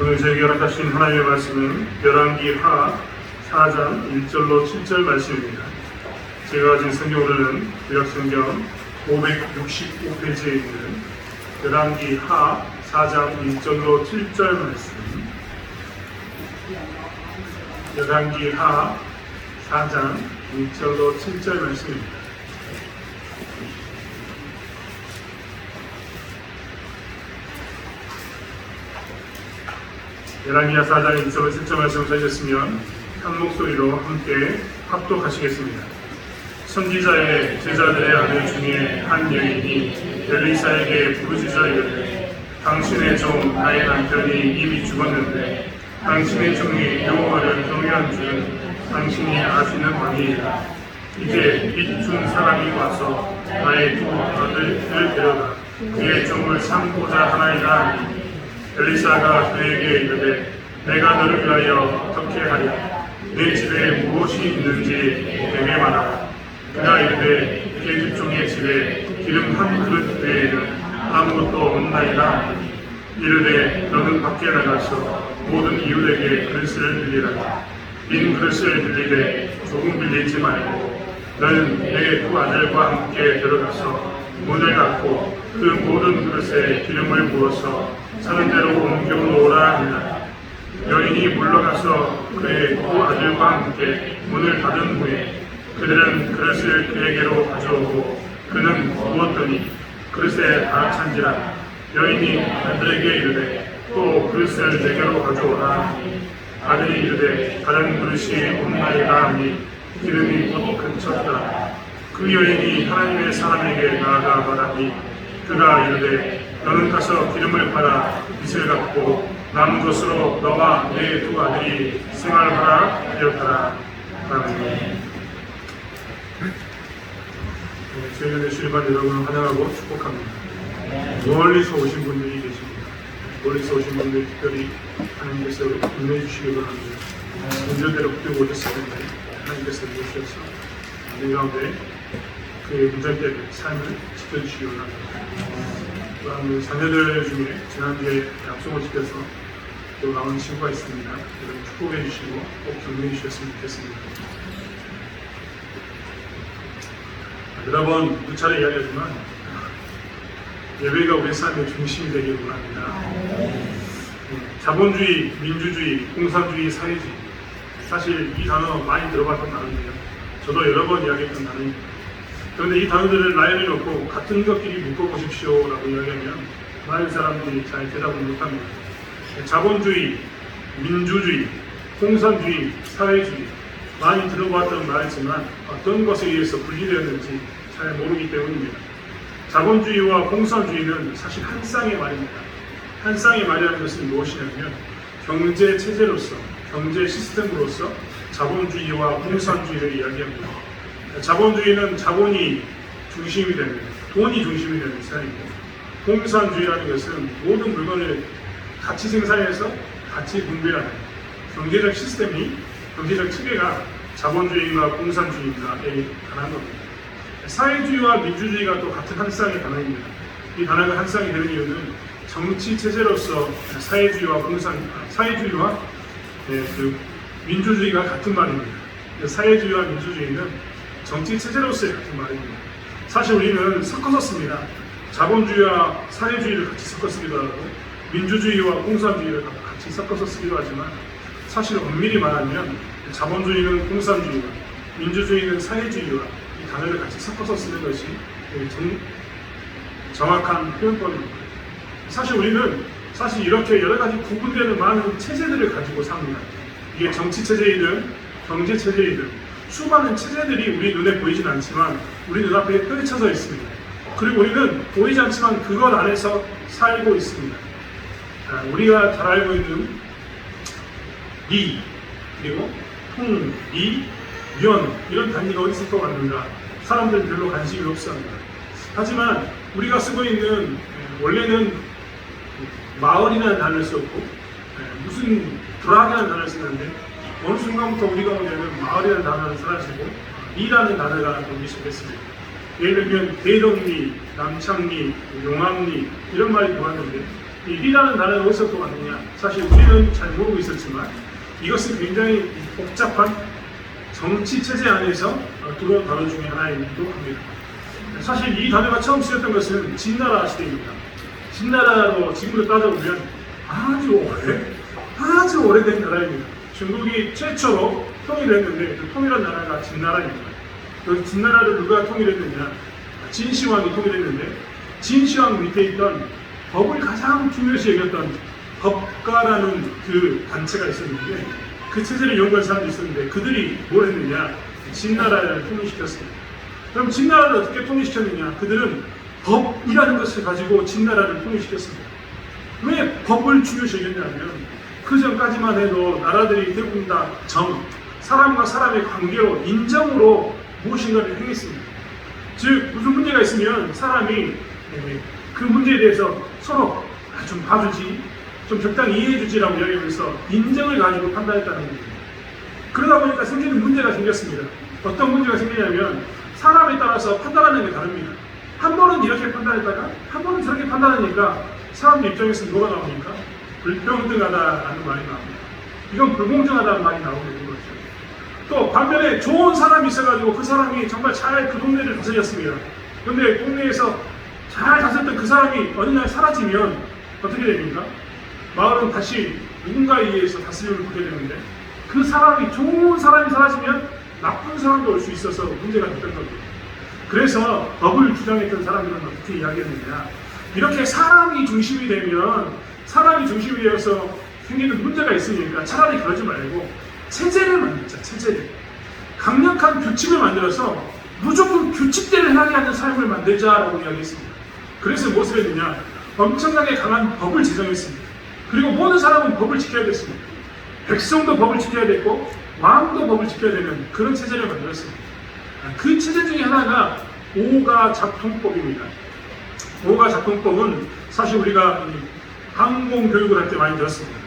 오늘 저에게 허락하신 하나님의 말씀은 열왕기 하 4장 1절로 7절 말씀입니다. 제가 가진 성경으로는 구약성경 565페이지에 있는 열왕기 하 4장 1절로 7절 말씀, 열왕기 하 4장 1절로 7절 말씀입니다. 열왕기하 4장 1절로 7절 말씀을 찾으셨으면 한 목소리로 함께 합독하시겠습니다. 선지자의 제자들의 아들 중에 한 여인이 엘리사에게 부르짖어 이르되 당신의 종 나의 남편이 이미 죽었는데 당신의 종이 여호와를 경외한 줄은 당신이 아시는 바니이다. 이제 이중 사람이 와서 나의 두 아들을 데려다 그의 종을 삼고자 하나이다 하니 엘리사가 그에게 이르되 내가 너를 위하여 어떻게 하랴? 내 집에 무엇이 있는지 내게 말하라. 그가 이르되 계집종의 집에 기름 한 그릇 외에는 아무것도 없나이다. 이르되 너는 밖에 나가서 모든 이웃에게 그릇을 빌리라. 빈 그릇을 빌리되 조금 빌리지 말고 너는 내 두 아들과 함께 들어가서 문을 닫고 그 모든 그릇에 기름을 부어서 사는 대로 옮겨 놓으라 하니라. 여인이 물러가서 그의 두 아들과 함께 문을 닫은 후에 그들은 그릇을 그에게로 가져오고 그는 부었더니 그릇에 다 찬지라. 여인이 아들에게 이르되 또 그릇을 내게로 가져오라. 아들이 이르되 다른 그릇이 없나이다 하니 기름이 곧 그쳤더라. 그 여인이 하나님의 사람에게 나아가 말하니 그가 이르되 너는 가서 기름을 팔아 빚을 갚고 남은 것으로 너와 내 두 아들이 생활하라 하였더라. 아멘. 저희는 주일반 여러분을 환영하고 축복합니다. 멀리서 오신 분들이 계십니다. 멀리서 오신 분들 특별히 하나님께서 인도해 주시기 바랍니다. 운전대로 붙들고 오셨을 텐데 하나님께서 모셔서 내 가운데 그의 운전대를 삶을 지켜주시기 바랍니다. 또한 자녀들 중에 지난주에 약속을 지켜서 또 나온 친구가 있습니다. 여러분 축복해 주시고 꼭 격려해 주셨으면 좋겠습니다. 여러 번 누차례 이야기하지만 예배가 우리 삶의 중심이 되길 원합니다. 자본주의, 민주주의, 공산주의, 사회주의, 사실 이 단어 많이 들어봤던 단어인데요. 저도 여러 번 이야기했던 단어입니다. 그런데 이 단어들을 라인을 놓고 같은 것끼리 묶어보십시오 라고 이야기하면 많은 사람들이 잘 대답을 못합니다. 자본주의, 민주주의, 공산주의, 사회주의 많이 들어봤던 말이지만 어떤 것에 의해서 분리되었는지 잘 모르기 때문입니다. 자본주의와 공산주의는 사실 한 쌍의 말입니다. 한 쌍의 말이라는 것은 무엇이냐면 경제 체제로서, 경제 시스템으로서 자본주의와 공산주의를 이야기합니다. 자본주의는 자본이 중심이 됩니다. 돈이 중심이 되는 세상입니다. 공산주의라는 것은 모든 물건을 같이 생산해서 같이 분배하는 경제적 시스템이, 경제적 체계가 자본주의와 공산주의에 관한 겁니다. 사회주의와 민주주의가 또 같은 한 쌍의 단어입니다. 이 단어가 한 쌍이 되는 이유는 정치 체제로서 사회주의와 민주주의가 같은 말입니다. 사회주의와 민주주의는 정치 체제로서의 같은 말입니다. 사실 우리는 섞어서 씁니다. 자본주의와 사회주의를 같이 섞어 쓰기도 하고 민주주의와 공산주의를 같이 섞어서 쓰기도 하지만 사실 엄밀히 말하면 자본주의는 공산주의와 민주주의는 사회주의와 이 단어를 같이 섞어서 쓰는 것이 정확한 표현법입니다. 사실 우리는 이렇게 여러 가지 구분되는 많은 체제들을 가지고 삽니다. 이게 정치 체제이든 경제 체제이든 수많은 체제들이 우리 눈에 보이진 않지만 우리 눈앞에 펼쳐져 있습니다. 그리고 우리는 보이지 않지만 그것 안에서 살고 있습니다. 우리가 잘 알고 있는 리, 그리고 통, 리, 면 이런 단위가 어디 있을 것 같는가? 사람들은 별로 관심이 없습니다. 하지만 우리가 쓰고 있는 원래는 마을이라는 단어를 썼고 무슨 불악이라는 단어를 쓰는데 어느 순간부터 우리가 보면 마을이라는 단어를 사라지고 리라는 단어가 나오기 시작했습니다. 예를 들면 대덕리, 남창리, 용암리 이런 말이 나왔는데 이 리라는 단어가 어디서 또 왔느냐? 사실 우리는 잘 모르고 있었지만 이것은 굉장히 복잡한 정치 체제 안에서 들어온 단어 중에 하나이기도 합니다. 사실 이 단어가 처음 쓰였던 것은 진나라 시대입니다. 진나라로 지금으로 따져보면 아주 오래된 나라입니다. 중국이 최초로 통일했는데 그 통일한 나라가 진나라입니다. 그 진나라를 누가 통일했느냐? 진시황이 통일했는데 진시황 밑에 있던 법을 가장 중요시 여겼던 법가라는 그 단체가 있었는데 그 체제를 연구한 사람도 있었는데 그들이 뭘 했느냐? 진나라를 통일시켰습니다. 그럼 진나라를 어떻게 통일시켰느냐? 그들은 법이라는 것을 가지고 진나라를 통일시켰습니다. 왜 법을 중요시 여겼냐면 그 전까지만 해도 나라들이 대부분 다 사람과 사람의 관계로 인정으로 무엇인가를 행했습니다. 즉 무슨 문제가 있으면 사람이 그 문제에 대해서 서로 좀 봐주지, 좀 적당히 이해해주지라고 이야기하면서 인정을 가지고 판단했다는 겁니다. 그러다 보니까 생기는 문제가 생겼습니다. 어떤 문제가 생기냐면 사람에 따라서 판단하는 게 다릅니다. 한 번은 이렇게 판단했다가 한 번은 저렇게 판단하니까 사람들 입장에서 뭐가 나옵니까? 불평등하다라는 말이 나옵니다. 이건 불공정하다는 말이 나오게 되는 거죠. 또 반면에 좋은 사람이 있어가지고 그 사람이 정말 잘 그 동네를 다스렸습니다. 그런데 동네에서 잘 다스렸던 그 사람이 어느 날 사라지면 어떻게 됩니까? 마을은 다시 누군가에 의해서 다스림을 받게 되는데 그 사람이 좋은 사람이 사라지면 나쁜 사람도 올 수 있어서 문제가 됐던 겁니다. 그래서 법을 주장했던 사람들은 어떻게 이야기했느냐? 이렇게 사람이 중심이 되면 사람이 중심이 되어서 생기는 문제가 있으니까 차라리 그러지 말고 체제를 만들자. 체제를 강력한 규칙을 만들어서 무조건 규칙대로 행하게 하는 삶을 만들자라고 이야기했습니다. 그래서 무엇을 했느냐? 엄청나게 강한 법을 제정했습니다. 그리고 모든 사람은 법을 지켜야 됐습니다. 백성도 법을 지켜야 됐고 왕도 법을 지켜야 되는 그런 체제를 만들었습니다. 그 체제 중에 하나가 오가작통법입니다. 오가작통법은 사실 우리가 항공교육을 할 때 많이 들었습니다.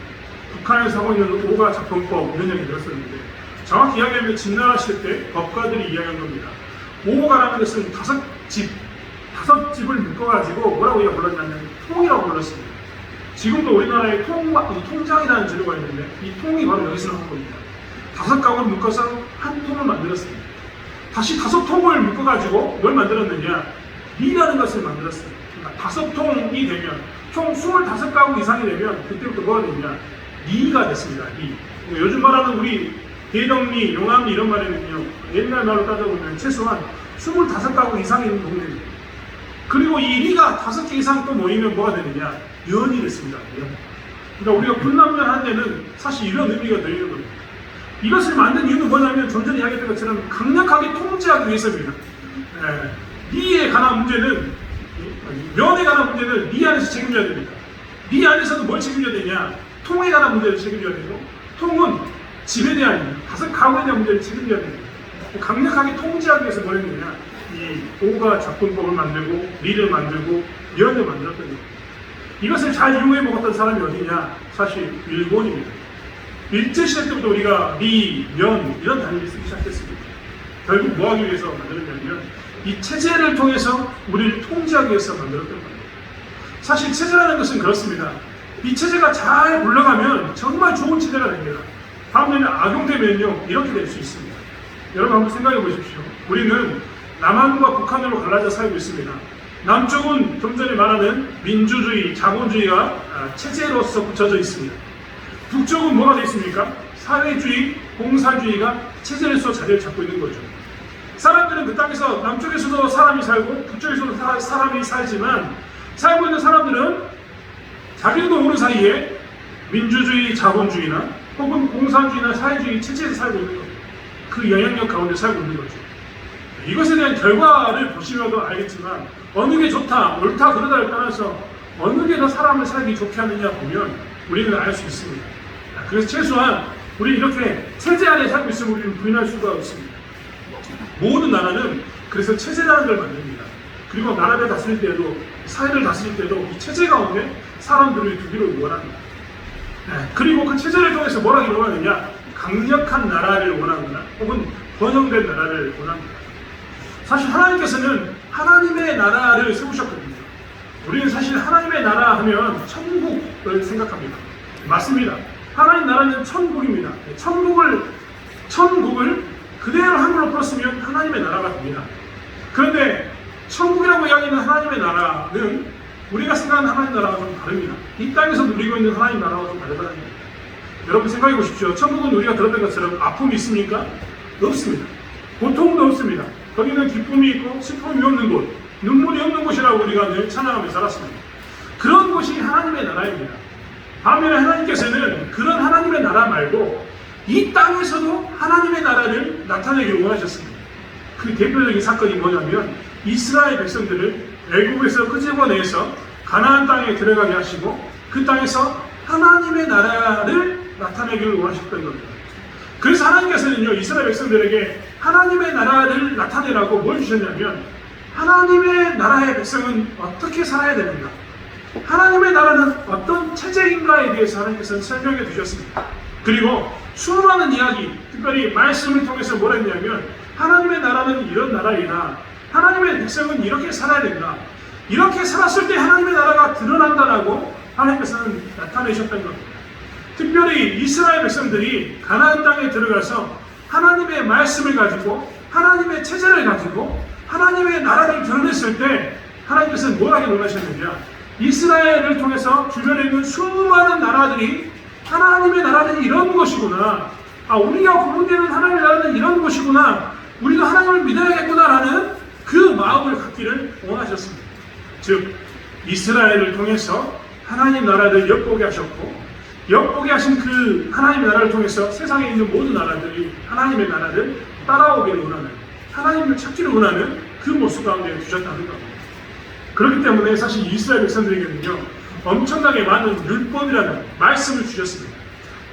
북한에서 하고 있는 오가작통법 이런 얘기 들었었는데 정확히 이야기하면 진나라 시대 때 법가들이 이야기한 겁니다. 오가라는 것은 다섯 집을 묶어가지고 뭐라고 불렀냐면 통이라고 불렀습니다. 지금도 우리나라에 통장이라는 제도가 있는데 이 통이 바로 여기서 나온 겁니다. 5가구를 묶어서 한 통을 만들었습니다. 다시 5통을 묶어가지고 뭘 만들었느냐? 리라는 것을 만들었습니다. 그러니까 5통이 되면 총 25가구 이상이 되면 그때부터 뭐가 되냐? 리가 됐습니다. 리. 요즘 말하는 우리 대덕리, 용암리 이런 말에는요 옛날 말로 따져보면 최소한 25가구 이상이 있는 동네입니다. 그리고 이 리가 5개 이상 또 모이면 뭐가 되느냐? 연이 됐습니다. 연. 그러니까 우리가 군남면 한 데는 사실 이런 의미가 들리는 겁니다. 이것을 만든 이유는 뭐냐면 좀 전에 이야기했던 것처럼 강력하게 통제하기 위해서입니다. 리에 관한 문제는 면에 관한 문제는 리 안에서 책임져야 됩니다. 리 안에서도 뭘 책임져야 되냐? 통에 관한 문제를 책임져야 되고 통은 집에 대한 5가구에 대한 문제를 책임져야 됩니다. 강력하게 통제하기 위해서 뭘 했느냐? 이 오가작통법을 만들고 리를 만들고 연을 만들었던 겁니다. 이것을 잘 이용해 먹었던 사람이 어디냐? 사실 일본입니다. 일제시대 때부터 우리가 리, 면 이런 단위를 쓰기 시작했습니다. 결국 뭐 하기 위해서 만들었냐면 이 체제를 통해서 우리를 통제하기 위해서 만들었던 겁니다. 사실 체제라는 것은 그렇습니다. 이 체제가 잘 굴러가면 정말 좋은 체제가 됩니다. 다음에는 악용되면요 이렇게 될 수 있습니다. 여러분 한번 생각해 보십시오. 우리는 남한과 북한으로 갈라져 살고 있습니다. 남쪽은 좀 전에 말하는 민주주의, 자본주의가 체제로서 붙여져 있습니다. 북쪽은 뭐가 되어 있습니까? 사회주의, 공산주의가 체제로서 자리를 잡고 있는 거죠. 사람들은 그 땅에서 남쪽에서도 사람이 살고 북쪽에서도 사람이 살지만 살고 있는 사람들은 자기도 모르는 사이에 민주주의, 자본주의나 혹은 공산주의나 사회주의 체제에서 살고 있는 겁니다. 그 영향력 가운데 살고 있는 거죠. 이것에 대한 결과를 보시면도 알겠지만 어느 게 좋다, 옳다, 그러다를 떠나서 어느 게 더 사람을 살기 좋게 하느냐 보면 우리는 알 수 있습니다. 그래서 최소한 우리 이렇게 체제 안에 살고 있으면 우리는 부인할 수가 없습니다. 모든 나라는 그래서 체제라는 걸 만듭니다. 그리고 나라를 다스릴 때도 사회를 다스릴 때도 이 체제 가운데 사람들을 두기를 원합니다. 그리고 그 체제를 통해서 뭘 하기를 원하느냐? 강력한 나라를 원합니다. 혹은 번영된 나라를 원합니다. 사실 하나님께서는 하나님의 나라를 세우셨거든요. 우리는 사실 하나님의 나라 하면 천국을 생각합니다. 맞습니다. 하나님 나라는 천국입니다. 천국을 그대로 한글로 풀었으면 하나님의 나라가 됩니다. 그런데 천국이라고 이야기하는 하나님의 나라는 우리가 생각하는 하나님 나라가 좀 다릅니다. 이 땅에서 누리고 있는 하나님 나라가 좀 다르다는 겁니다. 여러분 생각해 보십시오. 천국은 우리가 들었던 것처럼 아픔이 있습니까? 없습니다. 고통도 없습니다. 거기는 기쁨이 있고 슬픔이 없는 곳, 눈물이 없는 곳이라고 우리가 늘 찬양하며 살았습니다. 그런 곳이 하나님의 나라입니다. 반면에 하나님께서는 그런 하나님의 나라 말고 이 땅에서도 하나님의 나라를 나타내기를 원하셨습니다. 그 대표적인 사건이 뭐냐면 이스라엘 백성들을 애국에서 끄집어내서 가나안 땅에 들어가게 하시고 그 땅에서 하나님의 나라를 나타내기를 원하셨던 겁니다. 그래서 하나님께서는요, 이스라엘 백성들에게 하나님의 나라를 나타내라고 뭘 주셨냐면 하나님의 나라의 백성은 어떻게 살아야 되는가, 하나님의 나라는 어떤 체제인가에 대해서 하나님께서는 설명해 주셨습니다. 그리고 수많은 이야기, 특별히 말씀을 통해서 뭘 했냐면 하나님의 나라는 이런 나라이다, 하나님의 백성은 이렇게 살아야 된다, 이렇게 살았을 때 하나님의 나라가 드러난다라고 하나님께서는 나타내셨던 겁니다. 특별히 이스라엘 백성들이 가나안 땅에 들어가서 하나님의 말씀을 가지고 하나님의 체제를 가지고 하나님의 나라를 드러냈을 때 하나님께서는 뭘 하기 원하셨느냐, 이스라엘을 통해서 주변에 있는 수많은 나라들이 하나님의 나라는 이런 것이구나, 우리가 구분되는 하나님의 나라는 이런 것이구나, 우리도 하나님을 믿어야겠구나라는 그 마음을 갖기를 원하셨습니다. 즉 이스라엘을 통해서 하나님 나라를 엿보게 하셨고, 엿보게 하신 그 하나님의 나라를 통해서 세상에 있는 모든 나라들이 하나님의 나라를 따라오기를 원하는, 하나님을 찾기를 원하는 그 모습 가운데 주셨다는 겁니다. 그렇기 때문에 사실 이스라엘 백성들에게는요, 엄청나게 많은 율법이라는 말씀을 주셨습니다.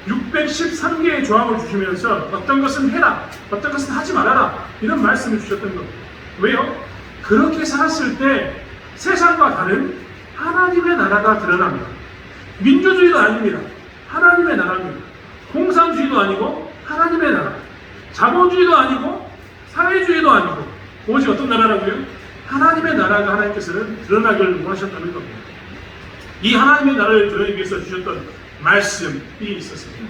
613개의 조항을 주시면서 어떤 것은 해라, 어떤 것은 하지 말아라, 이런 말씀을 주셨던 겁니다. 왜요? 그렇게 살았을 때 세상과 다른 하나님의 나라가 드러납니다. 민주주의도 아닙니다. 하나님의 나라입니다. 공산주의도 아니고 하나님의 나라, 자본주의도 아니고 사회주의도 아니고 오직 어떤 나라라고요? 하나님의 나라가 하나님께서는 드러나기를 원하셨다는 겁니다. 이 하나님의 나라를 드러내기 위해서 주셨던 말씀이 있었습니다.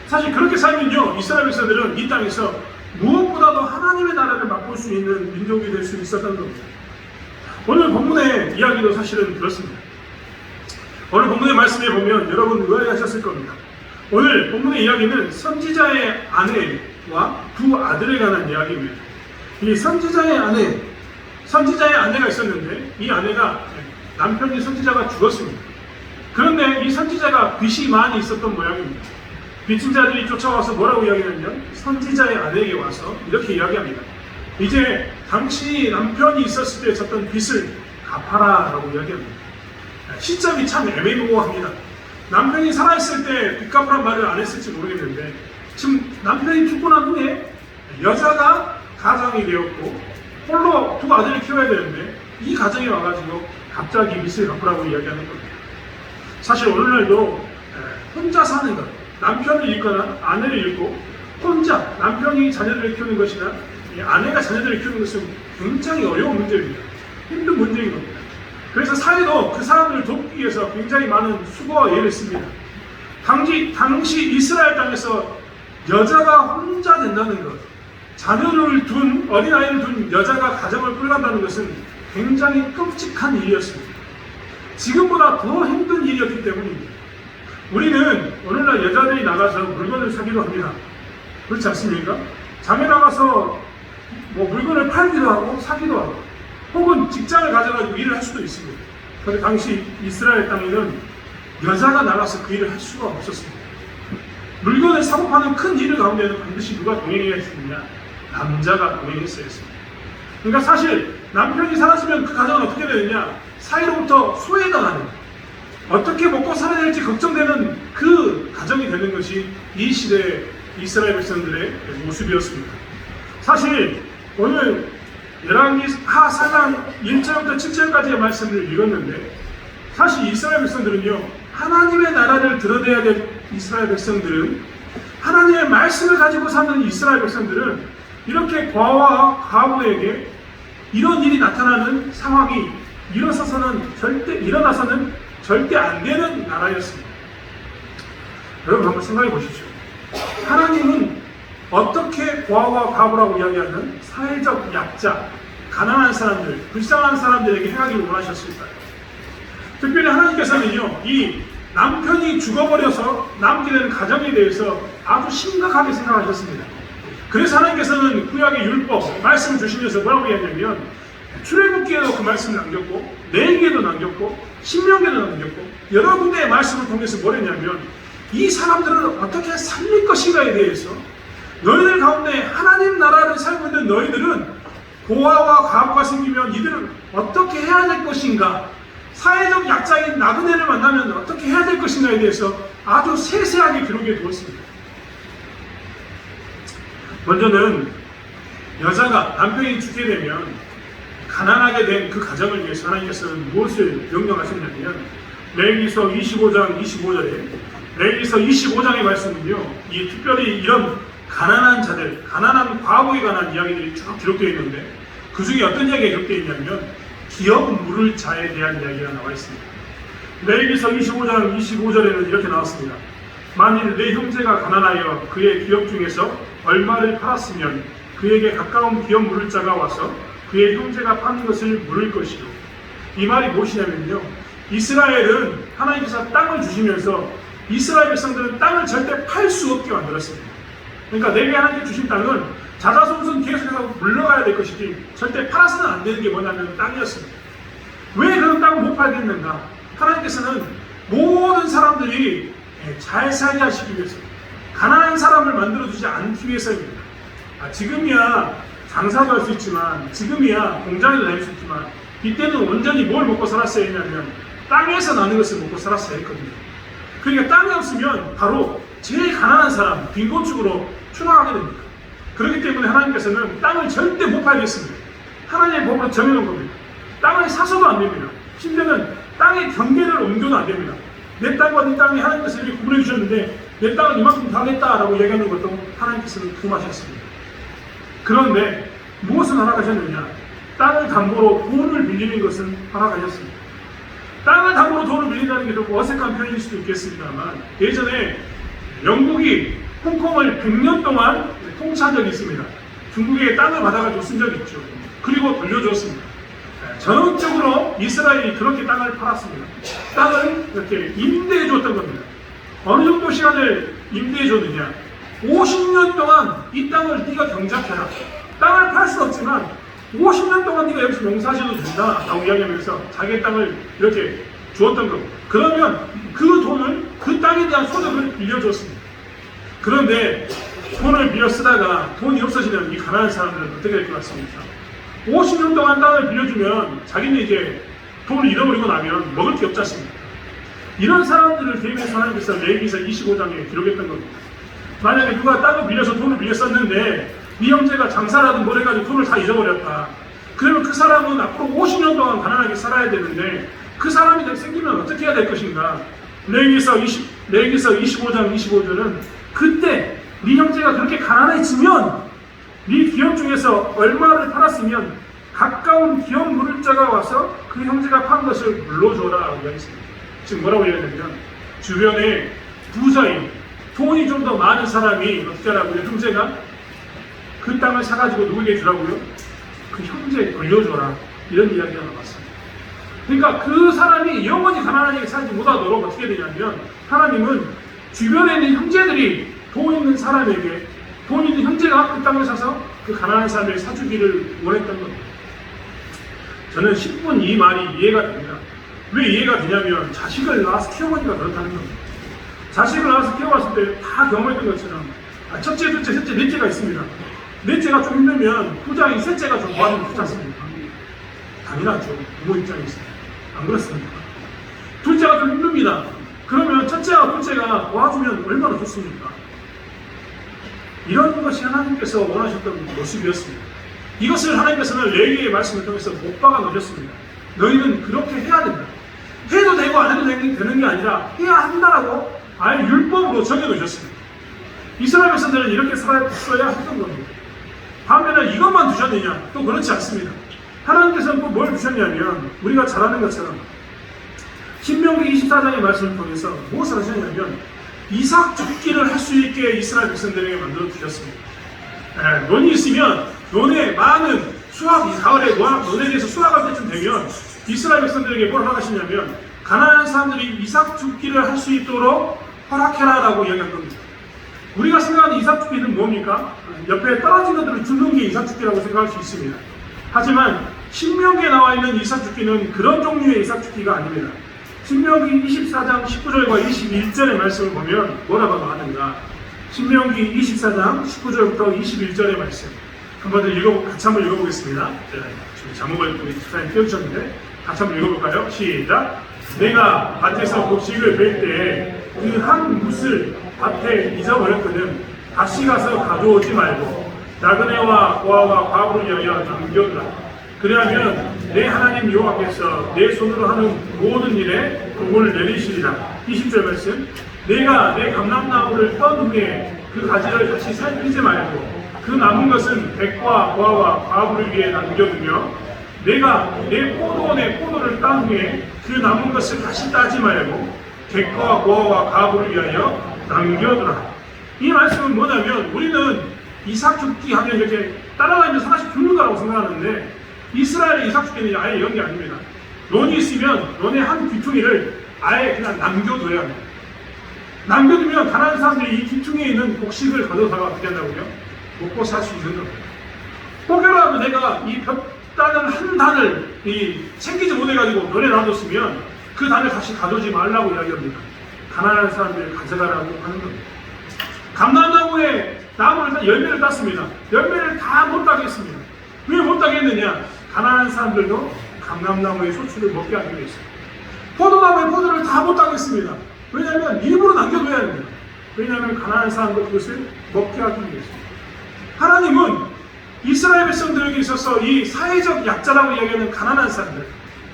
사실 그렇게 살면요, 이스라엘 백성들은 이 땅에서 무엇보다도 하나님의 나라를 맛볼 수 있는 민족이 될 수 있었던 겁니다. 오늘 본문의 이야기도 사실은 그렇습니다. 오늘 본문의 말씀에 보면 여러분 의아해하셨을 겁니다. 오늘 본문의 이야기는 선지자의 아내와 두 아들에 관한 이야기입니다. 이 선지자의 아내가 있었는데 이 아내가, 남편이 선지자가 죽었습니다. 그런데 이 선지자가 빚이 많이 있었던 모양입니다. 빚진 자들이 쫓아와서 뭐라고 이야기하냐면 선지자의 아내에게 와서 이렇게 이야기합니다. 이제 당신이 남편이 있었을 때 졌던 빚을 갚아라 라고 이야기합니다. 시점이 참 애매모호합니다. 남편이 살아있을 때 빚 갚으란 말을 안 했을지 모르겠는데 지금 남편이 죽고 난 후에 여자가 가장이 되었고 홀로 두 아들을 키워야 되는데 이 가정에 와가지고 갑자기 빚을 갚으라고 이야기하는 겁니다. 사실 오늘날도 혼자 사는 것, 남편을 잃거나 아내를 잃고 혼자 남편이 자녀들을 키우는 것이나 아내가 자녀들을 키우는 것은 굉장히 어려운 문제입니다. 힘든 문제인 겁니다. 그래서 사회도 그 사람들을 돕기 위해서 굉장히 많은 수고와 애를 씁니다. 당시 이스라엘 땅에서 여자가 혼자 된다는 것, 자녀를 둔, 어린아이를 둔 여자가 가정을 끌어간다는 것은 굉장히 끔찍한 일이었습니다. 지금보다 더 힘든 일이었기 때문입니다. 우리는 오늘날 여자들이 나가서 물건을 사기도 합니다. 그렇지 않습니까? 장에 나가서 물건을 팔기도 하고 사기도 하고 혹은 직장을 가져가지고 일을 할 수도 있습니다. 그런데 당시 이스라엘 땅에는 여자가 나가서 그 일을 할 수가 없었습니다. 물건을 사고 파는 큰 일 가운데는 반드시 누가 동행해야 했느냐? 남자가 동행했어야 했습니다. 그러니까 사실 남편이 사라지면 그 가정은 어떻게 되느냐? 사이로부터 소외당하는, 어떻게 먹고 살아야 될지 걱정되는 그 가정이 되는 것이 이 시대의 이스라엘 백성들의 모습이었습니다. 사실 오늘 열왕기하 4장 1절부터 7절까지의 말씀을 읽었는데 사실 이스라엘 백성들은요, 하나님의 나라를 드러내야 될 이스라엘 백성들은, 하나님의 말씀을 가지고 사는 이스라엘 백성들은 이렇게 과와 과부에게 이런 일이 나타나는 상황이 일어나서는 절대 안 되는 나라였습니다. 여러분 한번 생각해 보십시오. 하나님은 어떻게 고아와 과부라고 이야기하는 사회적 약자, 가난한 사람들, 불쌍한 사람들에게 행하기를 원하셨을까요? 특별히 하나님께서는요, 이 남편이 죽어버려서 남게 되는 가정에 대해서 아주 심각하게 생각하셨습니다. 그래서 하나님께서는 구약의 율법, 말씀을 주시면서 뭐라고 이야기하냐면, 출애굽기에도 그 말씀을 남겼고, 레위기에도 남겼고, 신명기에도 남겼고, 여러 군데의 말씀을 통해서 뭐랬냐면, 이 사람들을 어떻게 살릴 것인가에 대해서 너희들 가운데 하나님 나라를 살고 있는 너희들은 고아와 과부가 생기면 이들은 어떻게 해야 될 것인가, 사회적 약자인 나그네를 만나면 어떻게 해야 될 것인가에 대해서 아주 세세하게 기록해 두었습니다. 먼저는 여자가 남편이 죽게 되면 가난하게 된 그 가정을 위해서 하나님께서는 무엇을 명령하셨냐면, 레위기서 25장 25절에 레위기서 25장의 말씀은요, 이 특별히 이런 가난한 자들, 가난한 과부에 관한 이야기들이 쭉 기록되어 있는데, 그 중에 어떤 이야기가 기록되어 있냐면 기업 물을 자에 대한 이야기가 나와 있습니다. 레위기서 25장 25절에는 이렇게 나왔습니다. 만일 내 형제가 가난하여 그의 기업 중에서 얼마를 팔았으면 그에게 가까운 기업 물을 자가 와서 그의 형제가 파는 것을 물을 것이요. 이 말이 무엇이냐면요, 이스라엘은 하나님께서 땅을 주시면서 이스라엘 백성들은 땅을 절대 팔 수 없게 만들었습니다. 그러니까 내게 하나님께 주신 땅은 자자손손 계속해서 물러가야 될 것이지 절대 팔아서는 안 되는 게 뭐냐면 땅이었습니다. 왜 그런 땅을 못 팔겠는가? 하나님께서는 모든 사람들이 잘 살게 하시기 위해서, 가난한 사람을 만들어주지 않기 위해서입니다. 지금이야 장사도 할 수 있지만, 지금이야 공장에도 다닐 수 있지만, 이때는 온전히 뭘 먹고 살았어야 했냐면 땅에서 나는 것을 먹고 살았어야 했거든요. 그러니까 땅이 없으면 바로 제일 가난한 사람, 빈곤축으로 추락하게 됩니다. 그렇기 때문에 하나님께서는 땅을 절대 못 팔겠습니다. 하나님의 법으로 정해놓은 겁니다. 땅을 사서도 안 됩니다. 심지어는 땅의 경계를 옮겨도 안 됩니다. 내 땅과 네 땅이 하나님께서 이렇게 구분해 주셨는데 내 땅을 이만큼 가겠다라고 얘기하는 것도 하나님께서는 금하셨습니다. 그런데 무엇을 허락하셨느냐? 땅을 담보로 돈을 빌리는 것은 허락하셨습니다. 땅을 담보로 돈을 빌린다는 게 좀 어색한 표현일 수도 있겠습니다만, 예전에 영국이 홍콩을 100년 동안 통치한 적이 있습니다. 중국에 땅을 받아가지고 쓴 적이 있죠. 그리고 돌려줬습니다. 전형적으로 이스라엘이 그렇게 땅을 팔았습니다. 땅을 이렇게 임대해 줬던 겁니다. 어느 정도 시간을 임대해 줬느냐? 50년 동안 이 땅을 네가 경작해라. 땅을 팔 수는 없지만 50년 동안 네가 여기서 농사지어도 된다 라고 이야기하면서 자기의 땅을 이렇게 주었던 겁니다. 그러면 그 돈을, 그 땅에 대한 소득을 빌려줬습니다. 그런데 돈을 빌려 쓰다가 돈이 없어지면 이 가난한 사람들은 어떻게 될 것 같습니까? 50년 동안 땅을 빌려주면 자기는 이제 돈을 잃어버리고 나면 먹을 게 없지 않습니까? 이런 사람들을 대비해서 하나님께서 레위기서 25장에 기록했던 겁니다. 만약에 누가 땅을 빌려서 돈을 빌려 썼는데 네 형제가 장사라든 뭘 해가지고 돈을 다 잊어버렸다. 그러면 그 사람은 앞으로 50년 동안 가난하게 살아야 되는데 그 사람이 생기면 어떻게 해야 될 것인가? 레위기서 25장 25절은 그때 네 형제가 그렇게 가난해지면 네 기업 중에서 얼마를 팔았으면 가까운 기업 물을 자가 와서 그 형제가 판 것을 물러줘라 라고 이야기했습니다. 지금 뭐라고 이야기하냐면 주변에 부자인, 돈이 좀 더 많은 사람이 어떻게 하라고요? 형제가 그 땅을 사가지고 누구에게 주라고요? 그 형제에 돌려줘라, 이런 이야기가 나왔습니다. 그러니까 그 사람이 영원히 가난하게 살지 못하도록 어떻게 되냐면 하나님은 주변에 있는 형제들이 돈 있는 사람에게, 돈 있는 형제가 그 땅을 사서 그 가난한 사람에게 사주기를 원했던 겁니다. 저는 10분 이 말이 이해가 됩니다. 왜 이해가 되냐면 자식을 낳아서 키워보니까 그렇다는 겁니다. 자식을 낳아서 키워봤을 때 다 경험했던 것처럼 첫째, 둘째, 셋째, 넷째가 있습니다. 넷째가 좀 힘들면 부자인 셋째가 좀 도와주면 좋지 않습니까? 당연하죠. 부모 입장에서. 안 그렇습니까? 둘째가 좀 힘듭니다. 그러면 첫째와 둘째가 도와주면 얼마나 좋습니까? 이런 것이 하나님께서 원하셨던 모습이었습니다. 이것을 하나님께서는 레위기의 말씀을 통해서 못 박아 놓으셨습니다. 너희는 그렇게 해야 된다. 해도 되고 안 해도 되는 게 아니라 해야 한다라고 아예 율법으로 정해놓으셨습니다. 이스라엘 백성들은 이렇게 살았어야 했던 겁니다. 반면에 이것만 두셨느냐? 또 그렇지 않습니다. 하나님께서는 또 뭘 주셨냐면 우리가 잘 아는 것처럼 신명기 24장의 말씀을 통해서 무엇을 하셨냐면 이삭 죽기를 할 수 있게 이스라엘 백성들에게 만들어 주셨습니다. 논이 있으면 논에 많은 수확, 가을에 논에게서 수확할 때쯤 되면 이스라엘 백성들에게 뭘 허락하시냐면 가나안 사람들이 이삭 죽기를 할 수 있도록 허락해라라고 이야기한 겁니다. 우리가 생각하는 이삭 죽기는 뭡니까? 옆에 떨어진 것들을 줍는 게 이삭 죽기라고 생각할 수 있습니다. 하지만 신명기에 나와 있는 이삭 죽기는 그런 종류의 이삭 죽기가 아닙니다. 신명기 24장 19절과 21절의 말씀을 보면 뭐라고 하는가? 신명기 24장 19절부터 21절의 말씀 한번 같이 한번 읽어보겠습니다. 지금 제목을 우리 집사님 띄워주셨는데 같이 한번 읽어볼까요? 시작! 내가 밭에서 곡식을 뺄 때 그 한 뭇을 밭에 잊어버렸거든 다시 가서 가져오지 말고 나그네와 고아와 과부를 위하여 남겨두라. 그리하면 내 하나님 여호와께서 내 손으로 하는 모든 일에 복을 내리시리라. 20절 말씀. 내가 내 감람나무를 떤 후에 그 가지를 다시 살피지 말고 그 남은 것은 백과 고아와 과부를 위해 남겨두며 내가 내 포도원의 포도를 딴 후에 그 남은 것을 다시 따지 말고 객과 고아와 과부를 위하여 남겨두라. 이 말씀은 뭐냐면 우리는 이삭 죽기 하면 이렇게 따라다니면서 하나씩 죽는다고 생각하는데 이스라엘의 이삭 죽기는 아예 이런 게 아닙니다. 논이 있으면 논의 한 귀퉁이를 아예 그냥 남겨둬야 합니다. 남겨두면 가난한 사람들이 이 귀퉁이에 있는 곡식을 가져다가 어떻게 한다고요? 먹고 살 수 있는 겁니다. 혹여라도 내가 이 볕다는 한 단을 챙기지 못해가지고 논에 놔뒀으면 그 단을 다시 가져오지 말라고 이야기합니다. 가난한 사람들을 가져가라고 하는 겁니다. 감람나무에 나무를 열매를 땄습니다. 열매를 다 못 따겠습니다. 왜 못 따겠느냐? 가난한 사람들도 감람나무의 소출을 먹게 하기 위해서. 포도나무의 포도를 다 못 따겠습니다. 왜냐하면 일부러 남겨둬야 합니다. 왜냐하면 가난한 사람도 그것을 먹게 하기 위해서. 하나님은 이스라엘 백성들에게 있어서 이 사회적 약자라고 이야기하는 가난한 사람들,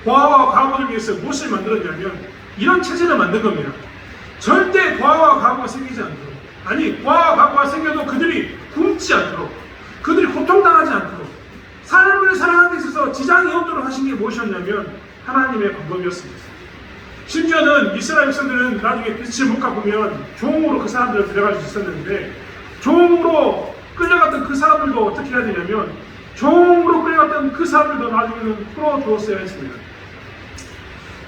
고아와 과부를 위해서 무엇을 만들었냐면 이런 체제를 만든 겁니다. 절대 고아와 과부가 생기지 않도록, 아니 고아와 과부가 생겨도 그들이 굶지 않도록, 그들이 고통당하지 않도록 삶을 살아가는 데 있어서 지장이 없도록 하신 게 무엇이었냐면 하나님의 방법이었습니다. 심지어는 이스라엘 백성들은 나중에 빛을 못 갚으면 종으로 그 사람들을 데려갈 수 있었는데 종으로 끌려갔던 그 사람들도 어떻게 해야 되냐면 종으로 끌려갔던 그 사람들도 나중에는 풀어주었어야 했습니다.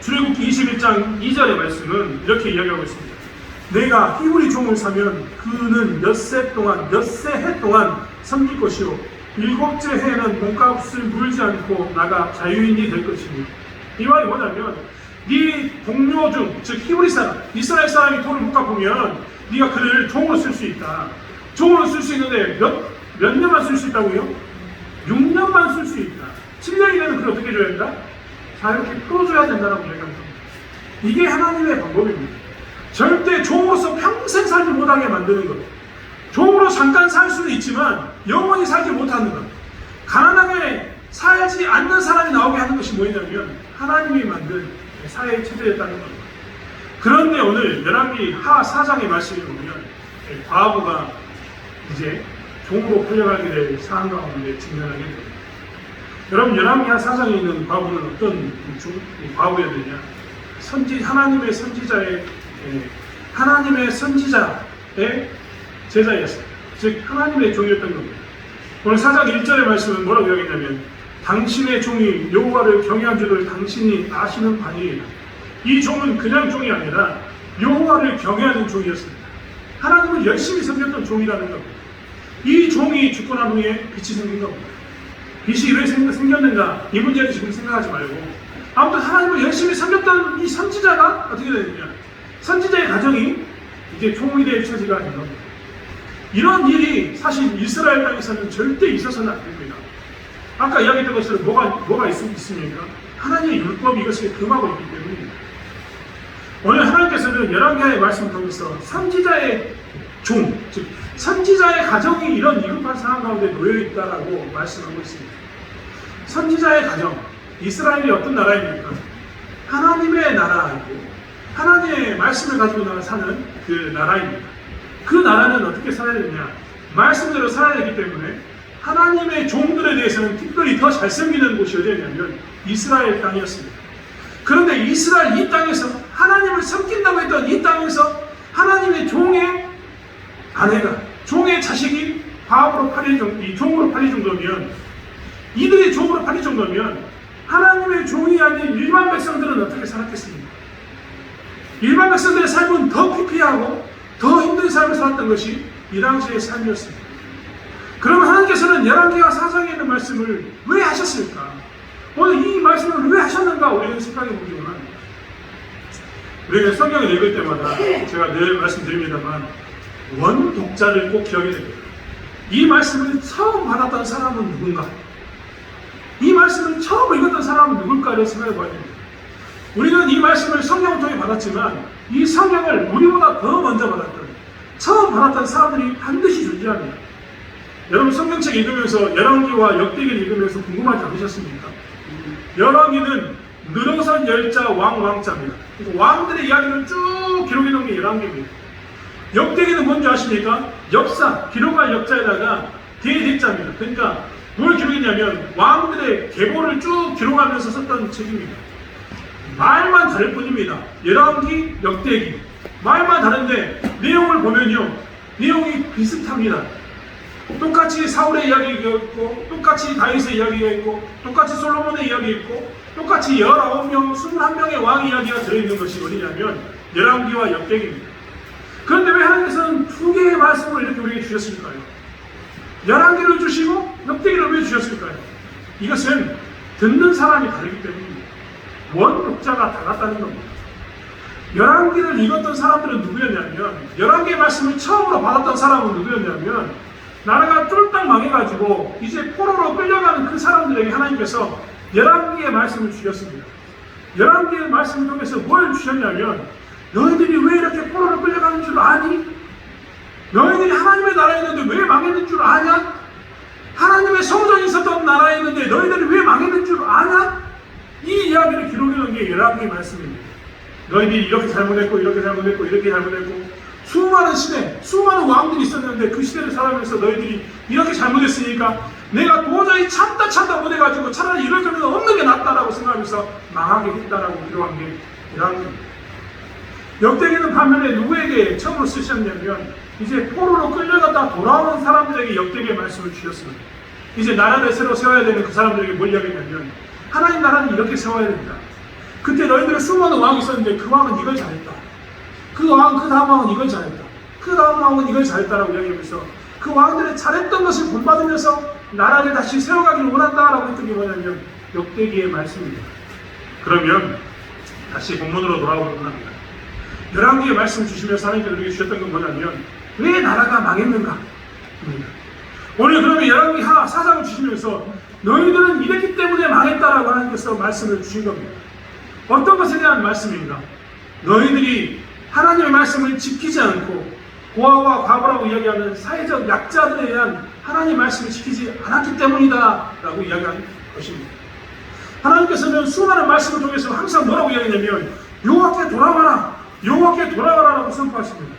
출애굽기 21장 2절의 말씀은 이렇게 이야기하고 있습니다. 내가 히브리 종을 사면 그는 엿새 해 동안 섬길 것이요 일곱째 해에는 몸값을 물지 않고 나가 자유인이 될 것이니. 이 말이 뭐냐면 네 동료 중, 즉 히브리 사람, 이스라엘 사람이 돈을 못 갚으면 네가 그를 종으로 쓸 수 있다. 종으로 쓸 수 있는데 몇 년만 쓸 수 있다고요? 6년만 쓸 수 있다. 7년이면 그걸 어떻게 줘야 된다? 자, 이렇게 풀어줘야 된다라고 이야기합니다. 이게 하나님의 방법입니다. 절대 종으로서 평생 살지 못하게 만드는 것. 종으로 잠깐 살 수는 있지만 영원히 살지 못하는 것. 가난하게 살지 않는 사람이 나오게 하는 것이 뭐냐면 하나님이 만든 사회의 체제였다는 겁니다. 그런데 오늘 열왕기 하 4장의 말씀을 보면 과부가 이제 종으로 풀려가게 될 상황 가운데 직면하게 됩니다. 여러분 열왕기 하 4장에 있는 과부는 어떤 과부였느냐? 하나님의 선지자의 제자였습니다. 즉 하나님의 종이었던 겁니다. 오늘 4장 1절의 말씀은 뭐라고 이야기했냐면 당신의 종이 여호와를 경외한 줄을 당신이 아시는 바니이다. 이 종은 그냥 종이 아니라 여호와를 경외하는 종이었습니다. 하나님을 열심히 섬겼던 종이라는 겁니다. 이 종이 죽고 난 후에 빛이 생긴 겁니다. 빛이 왜 생겼는가? 이 문제를 지금 생각하지 말고 아무튼 하나님을 열심히 섬겼던 이 선지자가 어떻게 되느냐? 선지자의 가정이 이제 종이 될 처지가 된 겁니다. 이런 일이 사실 이스라엘 땅에서는 절대 있어서는 안 됩니다. 아까 이야기했던 것처럼 뭐가 있습니까? 하나님의 율법이 이것을 금하고 있기 때문입니다. 오늘 하나님께서는 열왕기하의 말씀을 통해서 선지자의 종, 즉 선지자의 가정이 이런 위급한 상황 가운데 놓여있다라고 말씀하고 있습니다. 선지자의 가정, 이스라엘이 어떤 나라입니까? 하나님의 나라이고 하나님의 말씀을 가지고 사는 그 나라입니다. 그 나라는 어떻게 살아야 되냐? 말씀대로 살아야 되기 때문에 하나님의 종들에 대해서는 특별히 더 잘 섬기는 곳이 어디였냐면 이스라엘 땅이었습니다. 그런데 이스라엘 이 땅에서 하나님을 섬긴다고 했던 이 땅에서 하나님의 종의 아내가, 종의 자식이 종으로 팔릴 정도면, 이들이 종으로 팔릴 정도면 하나님의 종이 아닌 일반 백성들은 어떻게 살았겠습니까? 일반 백성들의 삶은 더 피폐하고 더 힘든 삶을 살았던 것이 이 당시의 삶이었습니다. 그러면 하나님께서는 열왕기하 4장에 있는 말씀을 왜 하셨을까? 오늘 이 말씀을 왜 하셨는가 우리는 생각해 보지만, 우리가 성경을 읽을 때마다 제가 늘 말씀드립니다만 원독자를 꼭 기억해야 됩니다. 이 말씀을 처음 받았던 사람은 누군가? 이 말씀을 처음 읽었던 사람은 누굴까를 생각해 봐야 됩니다. 우리는 이 말씀을 성경을 통해 받았지만 이 성경을 우리보다 더 먼저 받았던, 처음 받았던 사람들이 반드시 존재합니다. 여러분 성경책 읽으면서 열왕기와 역대기를 읽으면서 궁금하지 않으셨습니까? 열왕기는 늘어선 열자 왕자입니다. 왕들의 이야기를 쭉 기록해 놓은 게 열왕기입니다. 역대기는 뭔지 아십니까? 역사, 기록할 역자에다가 대대자입니다. 그러니까 뭘 기록했냐면 왕들의 계보를 쭉 기록하면서 썼던 책입니다. 말만 다를 뿐입니다. 열왕기, 역대기 말만 다른데 내용을 보면요, 내용이 비슷합니다. 똑같이 사울의 이야기가 있고, 똑같이 다윗의 이야기가 있고, 똑같이 솔로몬의 이야기가 있고, 똑같이 19명, 21명의 왕 이야기가 들어있는 것이 어디냐면 열왕기와 역대기입니다. 그런데 왜 하나님께서는 두 개의 말씀을 이렇게 우리에게 주셨을까요? 열왕기를 주시고 역대기를 왜 주셨을까요? 이것은 듣는 사람이 다르기 때문입니다. 원독자가 달랐다는 겁니다. 열왕기를 읽었던 사람들은 누구였냐면, 열왕기의 말씀을 처음으로 받았던 사람은 누구였냐면, 나라가 쫄딱 망해가지고 이제 포로로 끌려가는 그 사람들에게 하나님께서 열왕기의 말씀을 주셨습니다. 열왕기의 말씀을 통해서 뭘 주셨냐면, 너희들이 왜 이렇게 포로로 끌려가는 줄 아니? 너희들이 하나님의 나라에 있는데 왜 망했는 줄 아냐? 하나님의 성전이 있었던 나라에 있는데 너희들이 왜 망했는 줄 아냐? 이 이야기를 기록해 놓은 게 열왕기의 말씀입니다. 너희들이 이렇게 잘못했고 이렇게 잘못했고 이렇게 잘못했고, 수많은 시대, 수많은 왕들이 있었는데 그 시대를 살아가면서 너희들이 이렇게 잘못했으니까 내가 도저히 참다 못해가지고 차라리 이럴 거면 없는 게 낫다라고 생각하면서 망하게 했다라고 기록한 게 열왕기입니다. 역대기는 반면에 누구에게 처음으로 쓰셨냐면, 이제 포로로 끌려갔다 돌아오는 사람들에게 역대기의 말씀을 주셨습니다. 이제 나라를 새로 세워야 되는 그 사람들에게 뭘 이야기했냐면, 하나님 나라는 이렇게 세워야 됩니다. 그때 너희들은 수많은 왕이 있었는데 그 왕은 이걸 잘했다. 그 다음 왕은 이걸 잘했다. 그 다음 왕은 이걸 잘했다라고 이야기하면서 그 왕들의 잘했던 것을 본받으면서 나라를 다시 세워가기를 원한다라고 했던 게 뭐냐면 역대기의 말씀입니다. 그러면 다시 본문으로 돌아오도록 합니다. 열왕기의 말씀 주시면서 하나님께서 우리에게 주셨던 건 뭐냐면, 왜 나라가 망했는가? 오늘 그러면 열왕기하 4장을 주시면서 너희들은 이랬기 때문에 망했다라고 하나님께서 말씀을 주신 겁니다. 어떤 것에 대한 말씀입니다. 너희들이 하나님의 말씀을 지키지 않고 고아와 과부라고 이야기하는 사회적 약자들에 대한 하나님의 말씀을 지키지 않았기 때문이다 라고 이야기한 것입니다. 하나님께서는 수많은 말씀을 통해서 항상 뭐라고 이야기하냐면 여호와께 돌아와라, 여호와께 돌아와라라고 선포하십니다.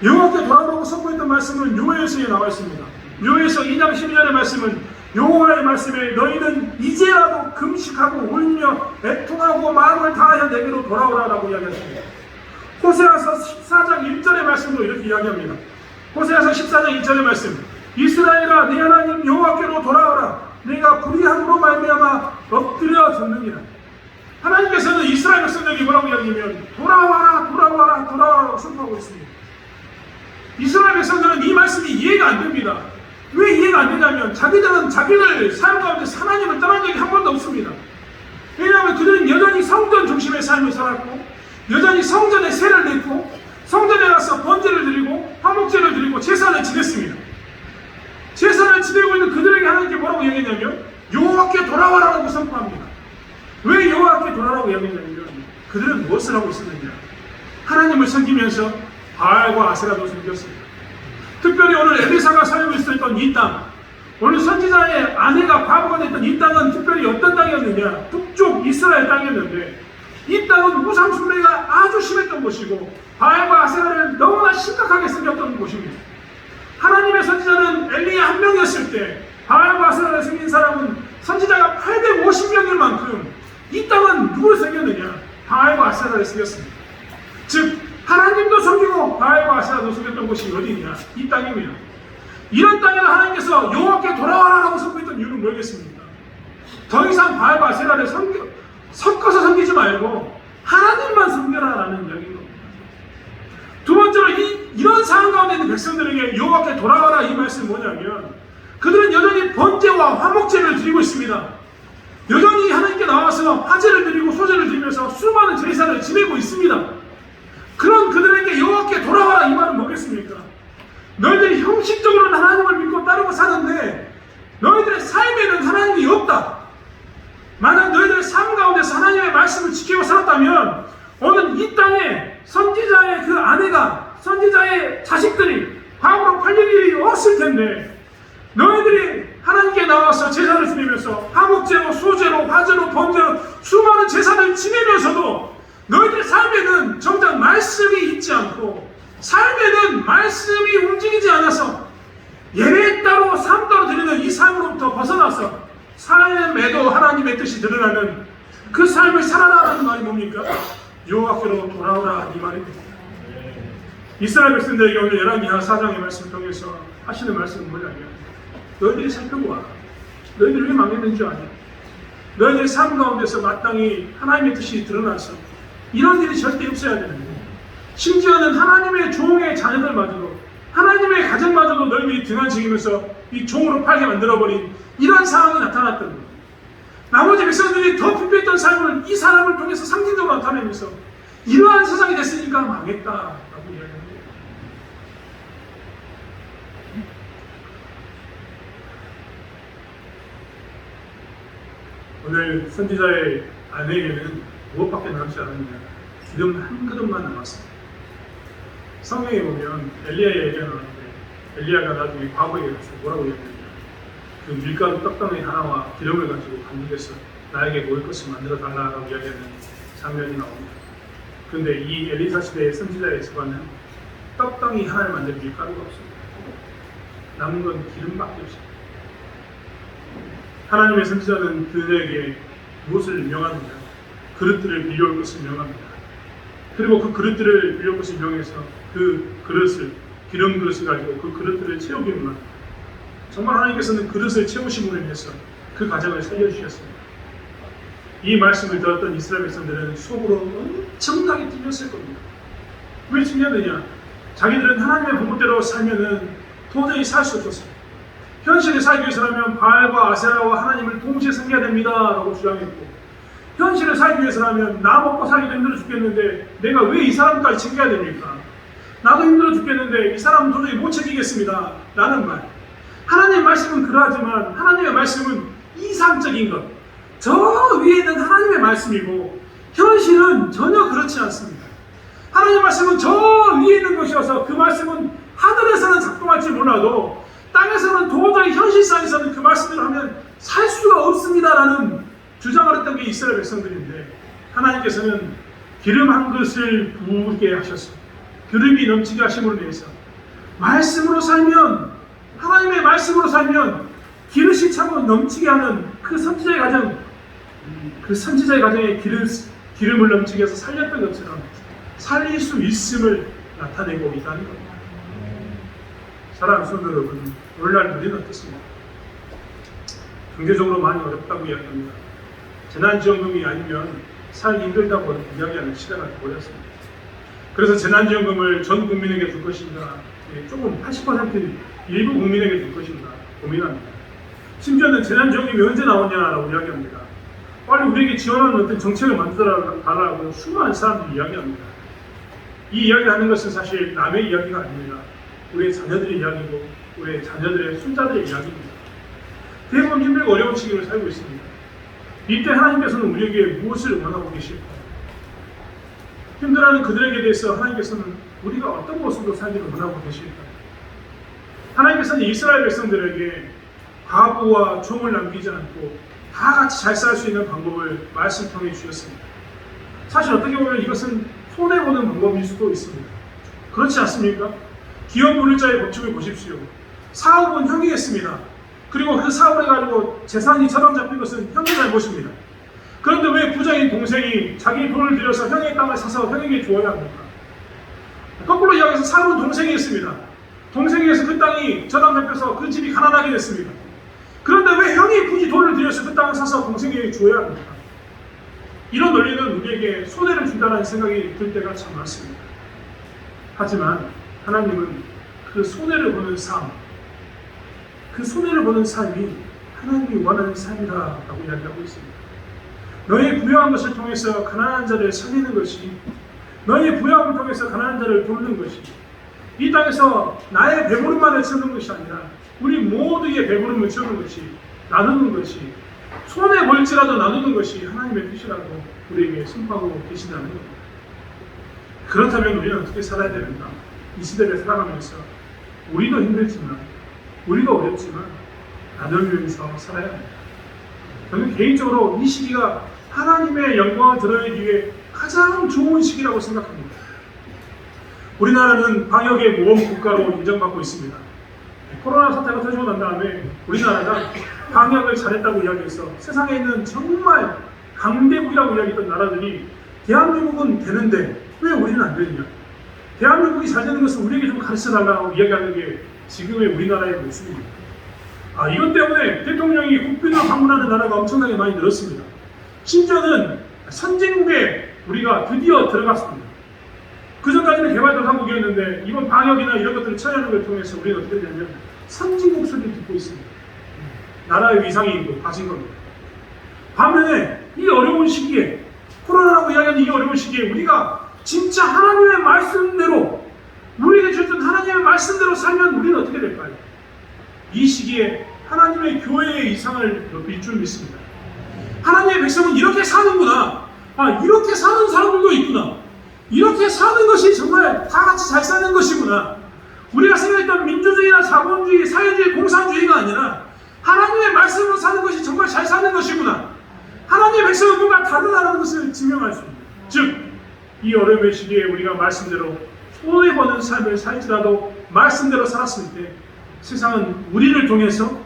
여호와께 돌아오라고 선포했던 말씀은 요엘서에 나와 있습니다. 요엘서 2장 12절의 말씀은 여호와의 말씀에 너희는 이제라도 금식하고 울며 애통하고 마음을 다하여 내게로 돌아오라라고 이야기하십니다. 호세아서 14장 1절의 말씀도 이렇게 이야기합니다. 호세아서 14장 1절의 말씀, 이스라엘아 내 하나님 여호와께로 돌아오라, 내가 불의함으로 말미암아 엎드려 졌느니라. 하나님께서는 이스라엘 백성들에게 뭐라고 이야기하면 돌아와라 돌아와라 돌아와라고 선포하고 있습니다. 이스라엘 백성들은 이 말씀이 이해가 안 됩니다. 왜 이해가 안 되냐면 자기들은 자기들 삶 가운데 하나님을 떠난 적이 한 번도 없습니다. 왜냐하면 그들은 여전히 성전 중심의 삶을 살았고 여전히 성전에 세를 냈고 성전에 가서 번제를 드리고 화목제를 드리고 제사를 지냈습니다. 제사를 지내고 있는 그들에게 하나님께 뭐라고 얘기했냐면 여호와께 돌아와라고 선포합니다. 왜 여호와께 돌아라고 이야기했냐면 그들은 무엇을 하고 있었느냐, 하나님을 섬기면서 바알과 아세라도 섬겼습니다. 특별히 오늘 엘리사가 살고 있었던 이 땅, 오늘 선지자의 아내가 과부가 됐던 이 땅은 특별히 어떤 땅이었느냐, 북쪽 이스라엘 땅이었는데 이 땅은 우상 숭배가 아주 심했던 곳이고 바알과 아세라를 너무나 심각하게 섬겼던 곳입니다. 하나님의 선지자는 엘리야 한 명이었을 때 바알과 아세라를 섬긴 사람은 선지자가 850명일 만큼 이 땅은 누구를 섬겼느냐? 바알과 아세라를 섬겼습니다. 즉 하나님도 섬기고 바알과 아세라도 섬겼던 곳이 어디냐? 이 땅입니다. 이런 땅에는 하나님께서 여호와께 돌아와라라고 선포했던 이유는 뭐겠습니까? 더 이상 바알과 아세라를 섞어서 섬기지 말고 하나님만 섬겨라라는 이야기인 겁니다. 두 번째로 이런 상황 가운데 있는 백성들에게 여호와께 돌아와라 이 말씀은 뭐냐면 그들은 여전히 번제와 화목제를 드리고 있습니다. 여전히 하나님께 나와서 화제를 드리고 소제를 드리면서 수많은 제사를 지내고 있습니다. 그런 그들에게 여호와께 돌아와라 이 말은 뭐겠습니까? 너희들이 형식적으로는 하나님을 믿고 따르고 사는데 너희들의 삶에는 하나님이 없다. 만약 너희들의 삶 가운데서 하나님의 말씀을 지키고 살았다면 오늘 이 땅에 선지자의 그 아내가 선지자의 자식들이 과거로 팔릴 일이 없을 텐데 너희들이 하나님께 나와서 제사를 지내면서 화목제로 소제로 화제로 번제로 수많은 제사를 지내면서도 너희들의 삶에는 정작 말씀이 있지 않고 삶에는 말씀이 움직이지 않아서 예배 따로 삶 따로 드리는 이 삶으로부터 벗어나서 삶에도 하나님의 뜻이 드러나는 그 삶을 살아라는 말이 뭡니까? 여호와께로 돌아오라 이 말입니다. 이스라엘 백성들에게 오늘 열왕기하 4장의 말씀을 통해서 하시는 말씀은 뭐냐면 너희들이 살펴보아. 너희들이 왜 망했는지 아냐? 너희들의 삶 가운데서 마땅히 하나님의 뜻이 드러나서 이런 일이 절대 없어야 되는데 심지어는 하나님의 종의 자녀들마저도 하나님의 가정마저도 너희들이 등한시키면서 이 종으로 팔게 만들어버린 이런 상황이 나타났던 거예요. 나머지 백성들이 더 부패했던 삶을 이 사람을 통해서 상징적으로 나타내면서 이러한 세상이 됐으니까 망했다라고 이야기합니다. 오늘 선지자의 아내에게는 무엇밖에 남지 않았느냐? 기름 한 그릇만 남았습니다. 성경에 보면 엘리야의 얘기가 나오는데 엘리야가 나중에 과거에 가서 뭐라고 얘기했느냐? 그 밀가루 떡덩이 하나와 기름을 가지고 감독해서 나에게 먹을 것을 만들어 달라라고 이야기하는 장면이 나옵니다. 그런데 이 엘리사 시대의 선지자의 집안은 떡덩이 하나를 만들 밀가루가 없습니다. 남은 건 기름밖에 없습니다. 하나님의 선지자는 그들에게 무엇을 명하느냐? 그릇들을 빌려올 것을 명합니다. 그리고 그 그릇들을 빌려올 것을 명해서 그 그릇을 기름 그릇을 가지고 그 그릇들을 채우기만 합니다. 정말 하나님께서는 그릇을 채우심으로 인해서 그 가정을 살려주셨습니다. 이 말씀을 들었던 이스라엘 백성들은 속으로 엄청나게 찔렸을 겁니다. 왜 찔렸느냐? 자기들은 하나님의 본분대로 살면은 도저히 살 수 없었습니다. 현실에 살기 위해서라면 바알과 아세라와 하나님을 동시에 섬겨야 됩니다 라고 주장했고 현실에 살기 위해서라면 나 먹고 살기도 힘들어 죽겠는데 내가 왜 이 사람까지 챙겨야 됩니까? 나도 힘들어 죽겠는데 이 사람은 도저히 못 챙기겠습니다 라는 말. 하나님의 말씀은 그러하지만 하나님의 말씀은 이상적인 것, 저 위에 있는 하나님의 말씀이고 현실은 전혀 그렇지 않습니다. 하나님의 말씀은 저 위에 있는 것이어서 그 말씀은 하늘에서는 작동할지 몰라도 땅에서는 도저히 현실상에서는 그 말씀대로 하면 살 수가 없습니다라는 주장을 했던 게 이스라엘 백성들인데 하나님께서는 기름 한 그릇을 부게 하셨습니다. 기름이 넘치게 하심으로 인해서 말씀으로 살면 하나님의 말씀으로 살면 기름이 차고 넘치게 하는 그 선지자의 가정, 그 선지자의 가정에 기름을 넘치게 해서 살렸던 것처럼 살릴 수 있음을 나타내고 있다는 겁니다. 사랑하는 성도 여러분, 오늘날 우리는 어떻습니까? 경제적으로 많이 어렵다고 이야기합니다. 재난지원금이 아니면 살기 힘들다고 이야기하는 시대가 되어버렸습니다. 그래서 재난지원금을 전 국민에게 줄 것인가, 조금 80% 일부 국민에게 줄 것인가 고민합니다. 심지어는 재난지원금이 언제 나오냐라고 이야기합니다. 빨리 우리에게 지원하는 어떤 정책을 만들어 달라고 수많은 사람들이 이야기합니다. 이 이야기를 하는 것은 사실 남의 이야기가 아닙니다. 우리의 자녀들의 이야기고 우리의 자녀들의 손자들의 이야기입니다. 대부분 힘들고 어려운 시기를 살고 있습니다. 이때 하나님께서는 우리에게 무엇을 원하고 계실까요? 힘들어하는 그들에게 대해서 하나님께서는 우리가 어떤 모습으로 살기를 원하고 계실까요? 하나님께서는 이스라엘 백성들에게 과부와 종을 남기지 않고 다 같이 잘 살 수 있는 방법을 말씀 통해 주셨습니다. 사실 어떻게 보면 이것은 손해보는 방법일 수도 있습니다. 그렇지 않습니까? 기업 물자의 법칙을 보십시오. 사업은 형이겠습니다. 그리고 그 사업을 해가지고 재산이 저당 잡힌 것은 형의 잘못입니다. 그런데 왜 부자인 동생이 자기 돈을 들여서 형의 땅을 사서 형에게 주어야 합니까? 거꾸로 이야기해서 사는 동생이 있습니다. 동생에서 그 땅이 저당 잡혀서 그 집이 가난하게 됐습니다. 그런데 왜 형이 굳이 돈을 들여서 그 땅을 사서 동생에게 주어야 합니까? 이런 논리는 우리에게 손해를 준다는 생각이 들 때가 참 많습니다. 하지만 하나님은 그 손해를 보는 삶, 그 손해를 보는 삶이 하나님이 원하는 삶이다라고 이야기하고 있습니다. 너의 부여한 것을 통해서 가난한 자를 살리는 것이, 너의 부여함을 통해서 가난한 자를 돕는 것이, 이 땅에서 나의 배부름만을 채우는 것이 아니라 우리 모두의 배부름을 채우는 것이, 나누는 것이, 손해 볼지라도 나누는 것이 하나님의 뜻이라고 우리에게 선포하고 계신다는 겁니다. 그렇다면 우리는 어떻게 살아야 되는가? 이 시대를 살아가면서 우리도 힘들지만, 우리도 어렵지만 나누면서 살아야 합니다. 저는 개인적으로 이 시기가 하나님의 영광을 드러내기 위해 가장 좋은 시기라고 생각합니다. 우리나라는 방역의 모범 국가로 인정받고 있습니다. 코로나 사태가 터지고 난 다음에 우리나라가 방역을 잘했다고 이야기해서 세상에 있는 정말 강대국이라고 이야기했던 나라들이 대한민국은 되는데 왜 우리는 안 되느냐? 대한민국이 잘 되는 것을 우리에게 좀 가르쳐달라고 이야기하는 게 지금의 우리나라의 모습입니다. 이것 때문에 대통령이 국빈을 방문하는 나라가 엄청나게 많이 늘었습니다. 심지어는 선진국에 우리가 드디어 들어갔습니다. 그전까지는 개발도상국이었는데 이번 방역이나 이런 것들을 처리하는 걸 통해서 우리는 어떻게 되냐면 선진국 소리를 듣고 있습니다. 나라의 위상이 가진 겁니다. 반면에 이 어려운 시기에, 코로나라고 이야기하는 이 어려운 시기에 우리가 진짜 하나님의 말씀대로, 우리에게 주셨던 하나님의 말씀대로 살면 우리는 어떻게 될까요? 이 시기에 하나님의 교회의 이상을 높일 줄 믿습니다. 하나님의 백성은 이렇게 사는구나. 이렇게 사는 사람들도 있구나. 이렇게 사는 것이 정말 다 같이 잘 사는 것이구나. 우리가 생각했던 민주주의나 자본주의, 사회주의, 공산주의가 아니라 하나님의 말씀으로 사는 것이 정말 잘 사는 것이구나. 하나님의 백성은 뭔가 다르다는 것을 증명할 수 있습니다. 즉, 이 어려움의 시기에 우리가 말씀대로 손해보는 삶을 살지라도 말씀대로 살았을 때 세상은 우리를 통해서,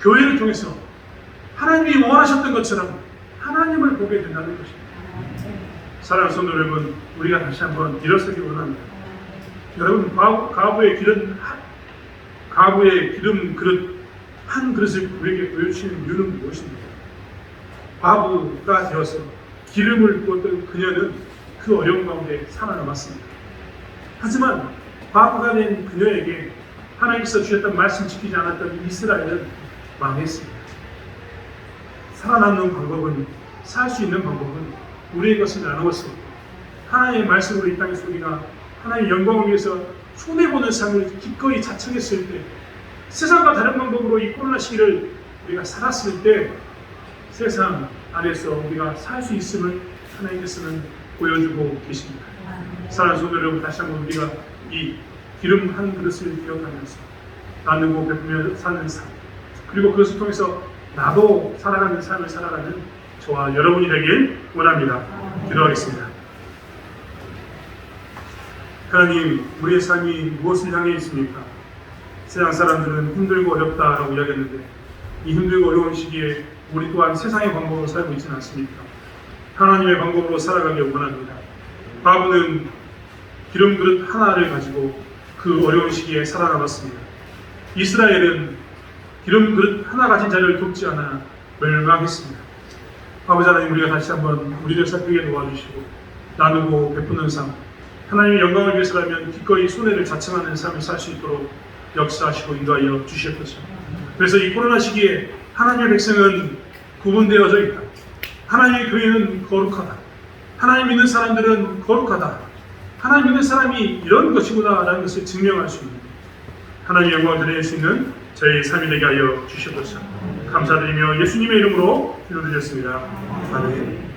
교회를 통해서 하나님이 원하셨던 것처럼 하나님을 보게 된다는 것입니다. 사랑하는 성도 여러분, 우리가 다시 한번 일어서기 원합니다. 여러분, 가부의 기름 그릇 한 그릇을 우리에게 보여주시는 이유는 무엇입니까? 과부가 되어서 기름을 부었던 그녀는 그 어려운 가운데 살아남았습니다. 하지만 과부가 된 그녀에게 하나님께서 주셨던 말씀 지키지 않았던 이스라엘은 망했습니다. 살아남는 방법은, 살 수 있는 방법은 우리의 것을 나누었습니다. 하나님의 말씀으로 이 땅에서 우리가 하나님의 영광을 위해서 손해보는 삶을 기꺼이 자청했을 때, 세상과 다른 방법으로 이 코로나 시기를 우리가 살았을 때 세상 안에서 우리가 살 수 있음을 하나님께서는 보여주고 계십니다. 사랑하는 성도 여러분, 다시 한번 우리가 이 기름 한 그릇을 기억하면서 나누고 베푸며 사는 삶, 그리고 그것을 통해서 나도 살아가는 삶을 살아가는 저와 여러분이 되길 원합니다. 기도하겠습니다. 하나님, 우리의 삶이 무엇을 향해 있습니까? 세상 사람들은 힘들고 어렵다라고 이야기했는데 이 힘들고 어려운 시기에 우리 또한 세상의 방법으로 살고 있지는 않습니까? 하나님의 방법으로 살아가길 원합니다. 바보는 기름 그릇 하나를 가지고 그 어려운 시기에 살아남았습니다. 이스라엘은 기름 그릇 하나 가진 자를 돕지 않아 멸망했습니다. 아버지 하나님, 우리가 다시 한번 우리를 살피게 도와주시고 나누고 베푸는 삶, 하나님의 영광을 위해서라면 기꺼이 손해를 자청하는 삶을 살 수 있도록 역사하시고 인도하여 주시옵소서. 그래서 이 코로나 시기에 하나님의 백성은 구분되어져 있다. 하나님의 교회는 거룩하다. 하나님 믿는 사람들은 거룩하다. 하나님 믿는 사람이 이런 것이구나 라는 것을 증명할 수 있는 하나님의 영광을 드릴 수 있는 저희 삶이 되게 하여 주시옵소서. 감사드리며 예수님의 이름으로 기도드렸습니다. 아멘.